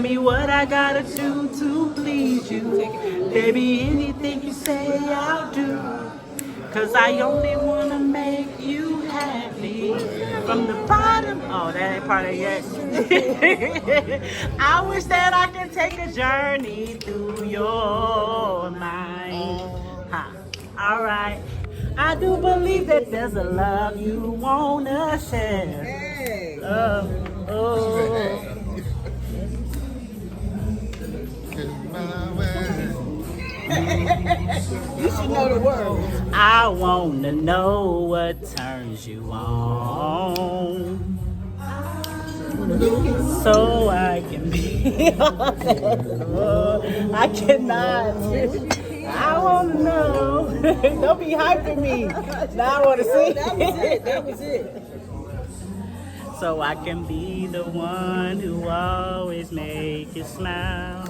me what I gotta do to please you. Baby, anything you say I'll do. Cause I only wanna make you happy. From the bottom, oh, that ain't part of it yet. I wish that I could take a journey through your mind. Huh. All right. I do believe that there's a love you wanna share. Hey. Oh. You should know the words. I wanna know what turns you on, so I can be. I cannot. I wanna know. Don't be hyping me. Now I wanna see. That was it. So I can be the one who always make you smile.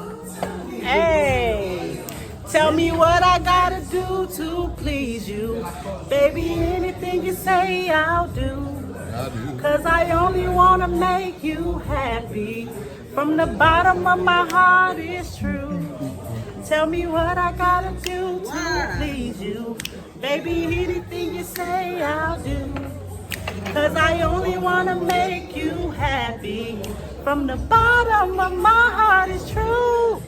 Hey, tell me what I gotta do to please you. Baby, anything you say I'll do. Cause I only wanna make you happy. From the bottom of my heart, it's true. Tell me what I gotta do to please you. Baby, anything you say I'll do. Cause I only wanna make you happy. From the bottom of my heart, it's true.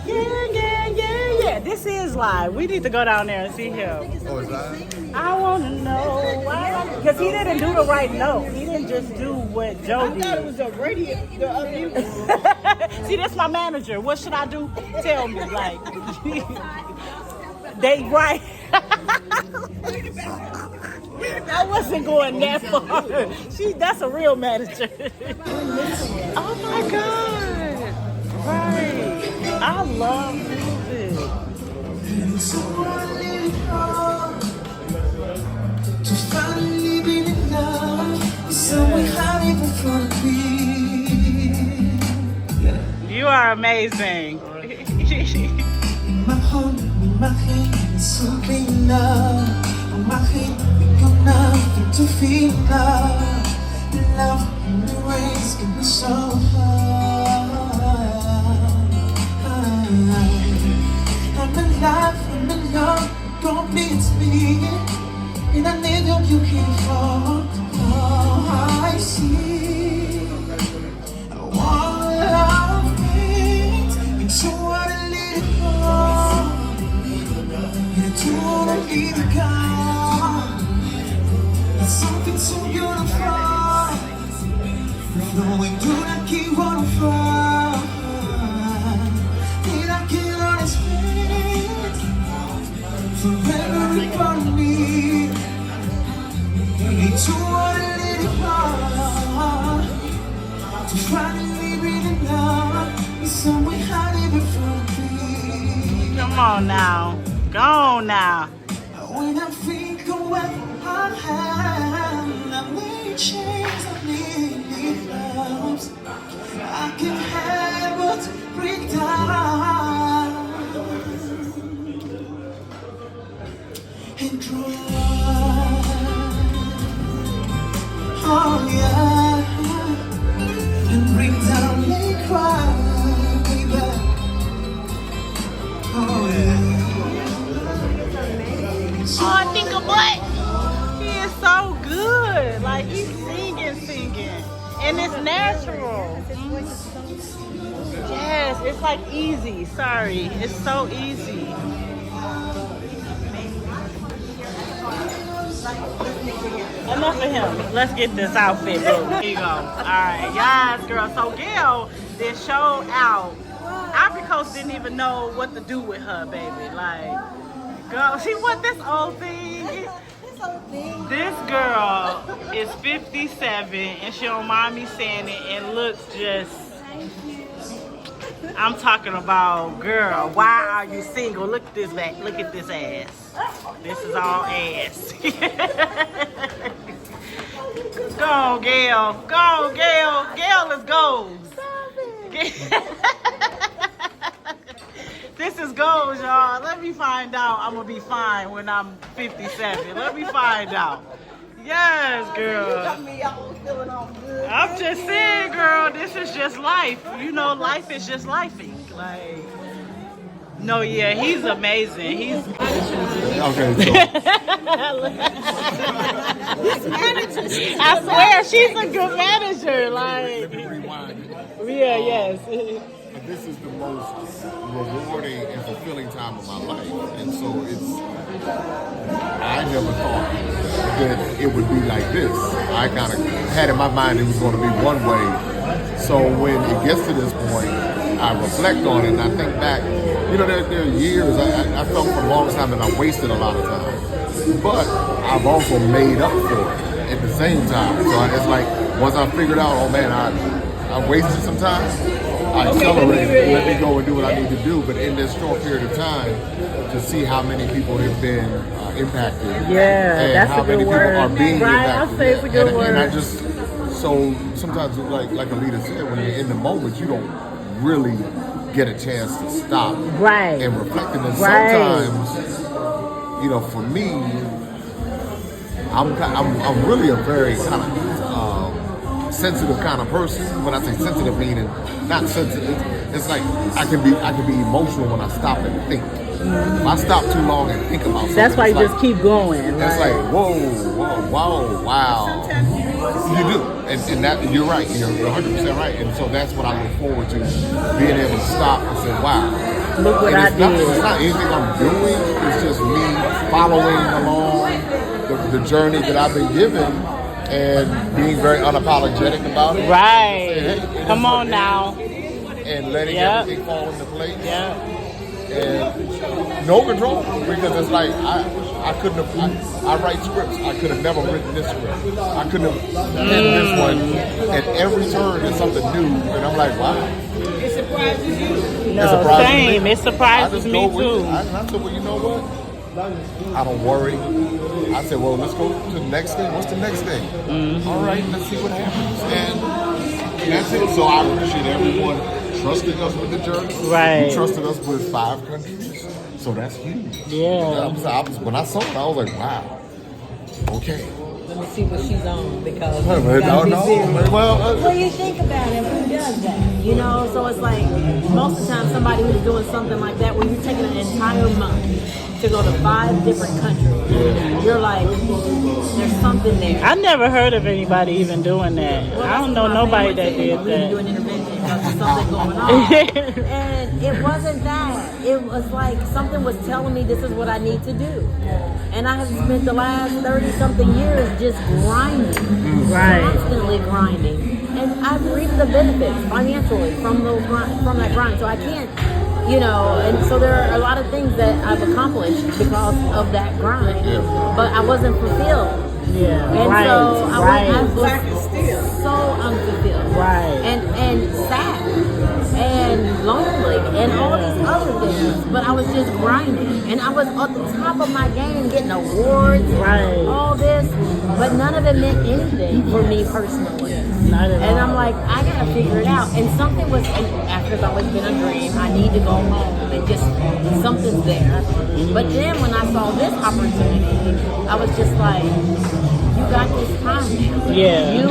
Yeah. This is live. We need to go down there and see him. Oh, is that? I wanna know why. Because he didn't do the right note. He didn't just do what Joe did. I thought it was a radio. See, that's my manager. What should I do? Tell me. Like, they right. I wasn't going that far. That's a real manager. Oh my God. Right. I love music. So I let it go to finally be in love. So we have even for me. You are amazing. In my heart, in my hand, so be love. On my hand, we got nothing to feel love. Love in the rays can be so hard. I'm alive, I'm in love, don't miss me. And I need you here for all I see. I want love things, and so I let it go. And I don't wanna leave it gone. It's something so beautiful, knowing do not keep on fall. And I can't understand forever in front of me. Need to want to let it go to finally read it now. It's somewhere hard even for me. Come on now. Go on now. When I think of what I have, I need change, I need loves. I can have but break down and cry. Oh yeah, and bring down and cry, baby. Oh yeah. Oh, I think of what? He is so good. Like, he's singing. And it's natural. Yes, it's like easy. Sorry. It's so easy. Enough of him. Let's get this outfit. There you go. Alright, yes, girl. So Gail did show out. Ivory Coast didn't even know what to do with her, baby. Like, girl, she want this old thing. This girl is 57 and she don't mind me saying it and looks just, I'm talking about, girl, why are you single? Look at this back, look at this ass. This is all ass. Go on, Gail. Go on, Gail. Gail is goals. This is goals, y'all. Let me find out I'm gonna be fine when I'm 57. Let me find out. Yes, girl. Got me all feeling all good. I'm just saying, girl, this is just life. You know, life is just lifing. Like, no, yeah, he's amazing. He's Okay, so I swear, she's a good manager. Like, rewind. yeah, yes. This is the most rewarding and fulfilling time of my life, and so I never thought that it would be like this. I kind of had in my mind it was going to be one way. So when it gets to this point, I reflect on it and I think back. You know, there are years I felt for a long time that I wasted a lot of time, but I've also made up for it at the same time. So it's like once I figured out, oh man, I wasted some time. I accelerated, let me go and do what I need to do. But in this short period of time, to see how many people have been impacted, Yeah, and that's how a good many word. people are being Right, impacted, I'll say it's a good and word. I just sometimes like Alita said, when you're in the moment, you don't really get a chance to stop Right. and reflect. And then Right. sometimes, you know, for me, I'm really a very kind of sensitive kind of person. When I say sensitive, meaning not sensitive, it's like I can be emotional when I stop and think. If I stop too long and think about something, That's why you it's just keep going. It's like whoa, wow. You do, and that you're right. You're 100% right, and so that's what I look forward to, being able to stop and say, wow. Look what And I it's did. It's not anything I'm doing. It's just me following along the journey that I've been given and being very unapologetic about it. Right. And saying, hey, Come on now. and letting Yep. everything fall into place. Yeah. And no control, because it's like I couldn't have. I write scripts. I could have never written this script. I couldn't have written this one. At every turn, there's something new, and I'm like, wow. It surprises you. No, surprises same. me. It surprises I just me go with too. it. I said, well, you know what? I don't worry. I said, well, let's go to the next thing. What's the next thing? All right, let's see what happens. And that's it. So I appreciate everyone trusting us with the journey. Right. You trusted us with 5 countries. So that's huge. Yeah. When I saw it, I was like, wow. Okay. Let me see what she's on because No, you gotta be serious. well, Well, you think about it, who does that? You know, so it's like most of the time somebody who's doing something like that where you're taking an entire month to go to 5 different countries. You're like, there's something there. I never heard of anybody even doing that. I don't know nobody that did We need to do an that. intervention because there's something going on. And it wasn't that. It was like something was telling me this is what I need to do. And I have spent the last 30-something years just grinding, Right. constantly grinding. And I've reaped the benefits financially from that grind. So I can't, you know, and so there are a lot of things that I've accomplished because of that grind. Yeah. But I wasn't fulfilled. Yeah. And Right. so I Right. was Black is still. so unfulfilled. Right. And sad and lonely and all these other things. But I was just grinding. And I was at the top of my game, getting awards and Right. all this. But none of it meant anything for me personally. Not at And all. I'm like, I gotta figure it out. And something was, and Africa's always been a dream. I need to go home and just, something's there. But then when I saw this opportunity, I was just like, you got this time now. Yeah.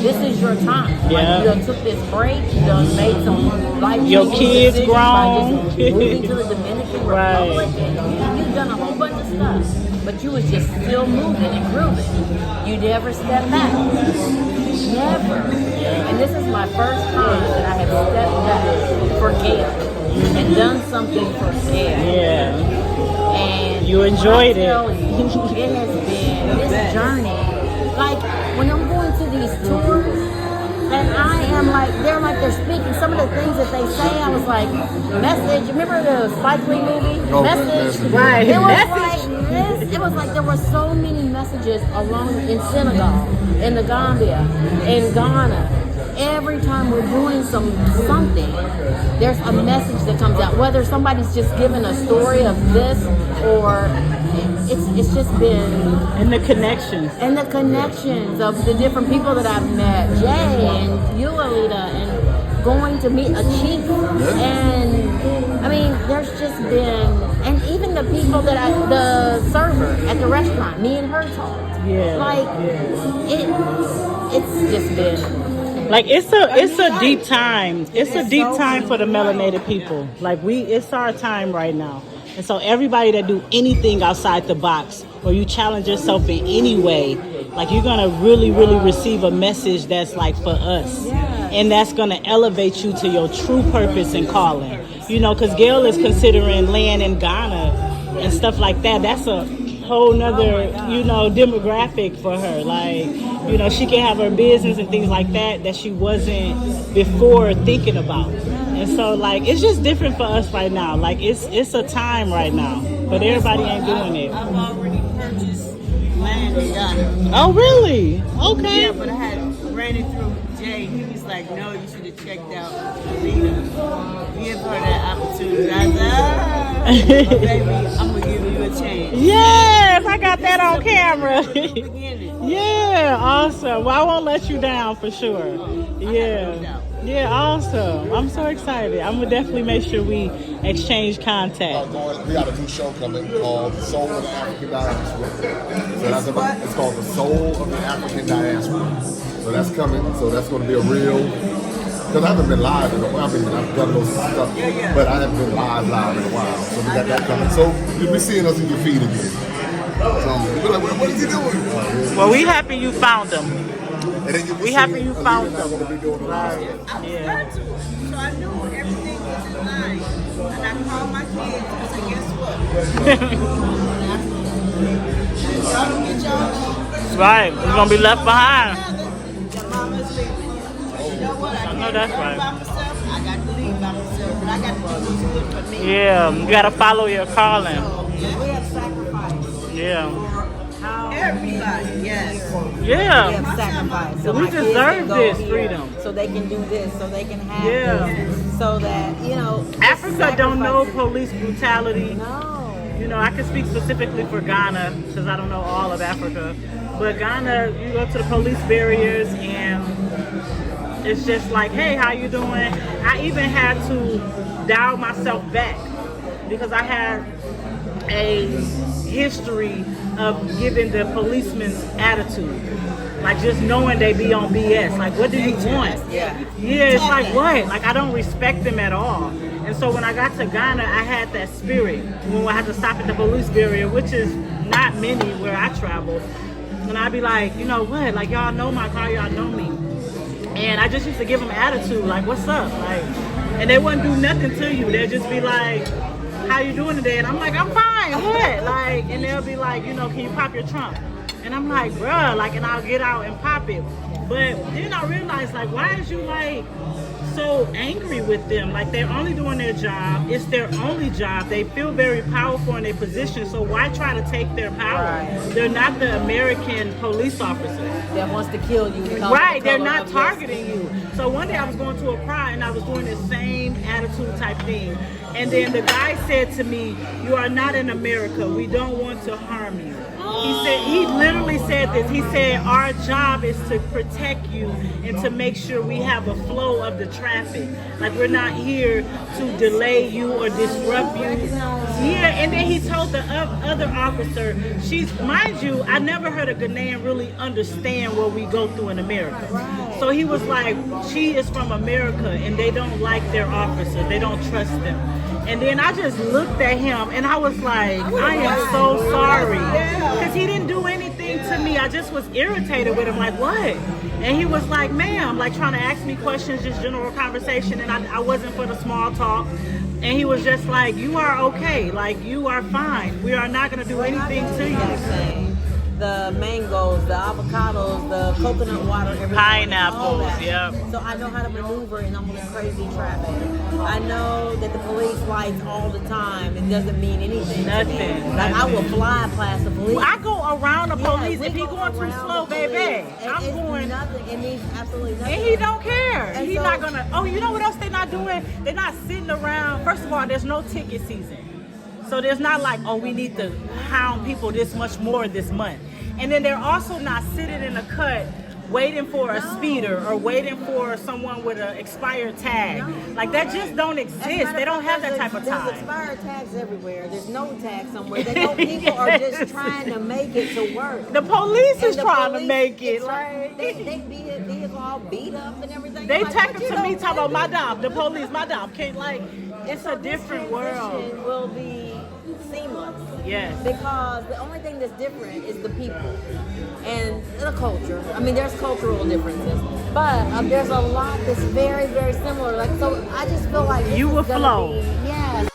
This is your time. Yeah. Like, you done took this break, you done made some life-changing Your kids decisions by grown. just moving to the Dominican Right. Republic. You've done a whole bunch of stuff. But you was just still moving and grooving. You never stepped back. Never. And this is my first time that I have stepped back for Gail and done something for Gail. Yeah. And You enjoyed I tell it. you, it has been this journey. Like when I'm going to these tours, and I am like, they're speaking. Some of the things that they say, I was like, message. Remember the Spike Lee movie? Oh, Message. Message. Right. It was Message. like this. It was like there were so many messages along in Senegal, in the Gambia, in Ghana. Every time we're doing something, there's a message that comes out. Whether somebody's just giving a story of this or it's just been And the connections. and the connections of the different people that I've met, Jay and you, Alita, and going to meet a chief. And I mean, there's just been, and even the people the server at the restaurant, me and her talked. Yeah. Like, it's just been. Like it's a deep time. It's a deep time for the melanated people. Like it's our time right now. And so everybody that do anything outside the box, or you challenge yourself in any way, like you're gonna really, really receive a message that's like for us. And that's gonna elevate you to your true purpose and calling. You know, because Gail is considering land in Ghana and stuff like that. That's a whole nother, you know, demographic for her. Like, you know, she can have her business and things like that she wasn't before thinking about. And so, like, it's just different for us right now. Like, it's a time right now, but everybody ain't doing it. I've already purchased land in Ghana. Oh, really? Okay. Yeah, but I had ran it through Jay. He was like, no, you should have checked out Lena. Give her that opportunity. I said, baby, I'm going to give you a chance. Yes, I got that on camera. Beginning. Yeah, awesome. Well, I won't let you down for sure. Yeah. Yeah, awesome. I'm so excited. I'm going to definitely make sure we exchange contact. We got a new show coming called The Soul of the African Diaspora. So it's called The Soul of the African Diaspora. So that's coming. So that's going to be a real... Because I haven't been live in a while. I mean, I've done those stuff, but I haven't been live in a while. So we got that coming. So you'll be seeing us in your feed again. So you'll be like, what is he doing? Well, we happy you found them. And then you'll be We happy you found them. them. I was Yeah. So I knew everything was in line. And I called my kids and said, guess what? Y'all don't get y'all. That's right. We're going to be left behind. Your mama's leaving. You know what? I know that's can't right. by myself. I got to leave by myself. But I got to do what's good for me. Yeah, you got to follow your calling. We have sacrificed. Yeah. Everybody, yes. Yeah. We have sacrifice. So We my kids deserve can go this here, freedom. So they can do this. So they can have Yeah. this. So that, you know. Africa don't know sacrifices. police brutality. No. You know, I can speak specifically for Ghana because I don't know all of Africa. But Ghana, you go to the police barriers and it's just like, hey, how you doing? I even had to dial myself back because I had a history of giving the policeman's attitude. Like just knowing they be on BS. Like, what do you want? Yeah. Yeah, it's like what? Like I don't respect them at all. And so when I got to Ghana, I had that spirit. When I had to stop at the police barrier, which is not many where I travel. And I'd be like, you know what? Like y'all know my car, y'all know me. And I just used to give them attitude, like, what's up? Like, and they wouldn't do nothing to you. They'd just be like, how you doing today? And I'm like, I'm fine, what? Like, and they'll be like, you know, can you pop your trunk? And I'm like, bruh, like, and I'll get out and pop it. But then I realized, like, why is you, like, so angry with them? Like, they're only doing their job. It's their only job. They feel very powerful in their position, so why try to take their power? Right. They're not the American police officer. That wants to kill you. because Right, of the they're color not of your targeting you. So one day I was going to a pride and I was doing the same attitude type thing. And then the guy said to me, you are not in America. We don't want to harm you. He literally said this. He said, our job is to protect you and to make sure we have a flow of the traffic. Like we're not here to delay you or disrupt you. Yeah, and then he told the other officer, mind you, I never heard a Ghanaian really understand what we go through in America. So he was like, she is from America and they don't like their officer. They don't trust them. And then I just looked at him and I was like, I am so sorry. Because he didn't do anything to me. I just was irritated with him, like, what? And he was like, ma'am, like trying to ask me questions, just general conversation. And I wasn't for the small talk. And he was just like, you are okay. Like, you are fine. We are not going to do anything to you. The mangoes, the avocados, the coconut water, everything. Pineapples, all that. yep. So I know how to maneuver in almost crazy traffic. I know that the police lights all the time. It doesn't mean anything. Nothing. To me. Like I will fly past the police. I go around the police. we If he go going too around slow, the police. baby, And I'm it's going. nothing. It means absolutely nothing. And he don't care. And He's so- not gonna. Oh, you know what else they're not doing? They're not sitting around. First of all, there's no ticket season, so there's not like, oh, we need to hound people this much more this month. And then they're also not sitting in the cut waiting for a speeder or waiting for someone with an expired tag. Like that just don't exist. They don't have that type of There's time. expired tags everywhere. There's no tag somewhere. They know people are just trying to make it to work. The police is And the trying to police, make it. it's Like, they vehicle all beat up and everything. they Like, take but it you to me don't talking about my do dog. The police, my dog can't like. It's a different world. transition will be seamless. Yes. Because the only thing that's different is the people and the culture. I mean, there's cultural differences, but there's a lot that's very, very similar. Like, so I just feel like this You is will gonna flow. be- yeah.